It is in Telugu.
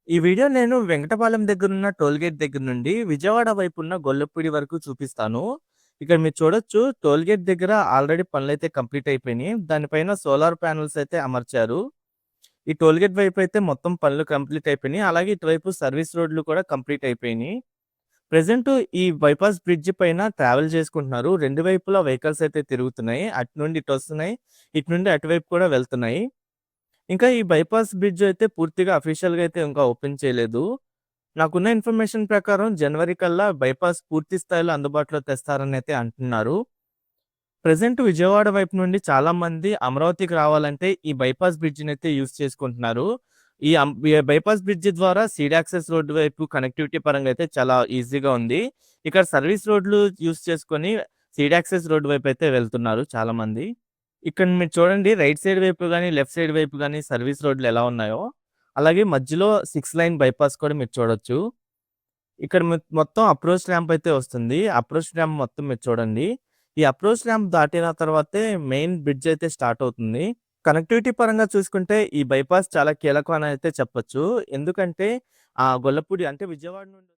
ఈ వీడియో నేను వెంకటపాలెం దగ్గరున్న టోల్‌గేట్ దగ్గర నుండి విజయవాడ వైపున్న గొల్లపూడి వరకు చూపిస్తాను. ఇక్కడ మీరు చూడొచ్చు టోల్‌గేట్ దగ్గర ఆల్రెడీ పనులైతే కంప్లీట్ అయిపోయినియి. దానిపైన సోలార్ ప్యానెల్స్ అయితే అమర్చారు. ఈ టోల్‌గేట్ వైపయితే మొత్తం పనులు కంప్లీట్ అయిపోయినియి. అలాగే ఇటువైపు సర్వీస్ రోడ్‌లు కూడా కంప్లీట్ అయిపోయినియి. ప్రెజెంటు ఈ బైపాస్ బ్రిడ్జ్ పైన ట్రావెల్ చేసుకుంటున్నారు. 2 వైపులా వెహికల్స్ అయితే తిరుగుతున్నాయి. అటు నుండి ఇటొస్తున్నాయి. ఇటు నుండి అటువైపు కూడా వెళ్తున్నాయి. ఇంకా ఈ బైపాస్ బ్రిడ్జ్ అయితే పూర్తిగా అఫీషియల్‌గా అయితే ఇంకా ఓపెన్ చేయలేదు. నాకున్న ఇన్ఫర్మేషన్ ప్రకారం జనవరి కల్లా బైపాస్ పూర్తి స్థాయిలో అందుబాటులో తెస్తారని అయితే అంటున్నారు. ప్రెజెంట్ విజయవాడ వైపు నుండి చాలామంది అమరావతికి రావాలంటే ఈ బైపాస్ బ్రిడ్జినైతే యూజ్ చేసుకుంటున్నారు. ఈ బైపాస్ బ్రిడ్జ్ ద్వారా సీడ్ యాక్సెస్ రోడ్ వైపు కనెక్టివిటీ పరంగా అయితే చాలా ఈజీగా ఉంది. ఇక్కడ సర్వీస్ రోడ్‌లు యూజ్ చేసుకొని సీడ్ యాక్సెస్ రోడ్ వైపయితే వెళ్తున్నారు చాలామంది. ఇక్కడ మీరు చూడండి రైట్ సైడ్ వైపు గాని, లెఫ్ట్ సైడ్ వైపు గాని సర్వీస్ రోడ్‌లు ఎలా ఉన్నాయో, అలాగే మధ్యలో 6 లైన్ బైపాస్ కూడా మీరు చూడొచ్చు. ఇక్కడ మొత్తం అప్రోచ్ ర్యాంప్ అయితే వస్తుంది. అప్రోచ్ ర్యాంప్ మొత్తం మీరు చూడండి. ఈ అప్రోచ్ ర్యాంప్ దాటిన తర్వాతే మెయిన్ బ్రిడ్జ్ అయితే స్టార్ట్ అవుతుంది. కనెక్టివిటీ పరంగా చూసుకుంటే ఈ బైపాస్ చాలా కీలకం అని అయితే చెప్పొచ్చు. ఎందుకంటే గొల్లపూడి అంటే విజయవాడ నుండి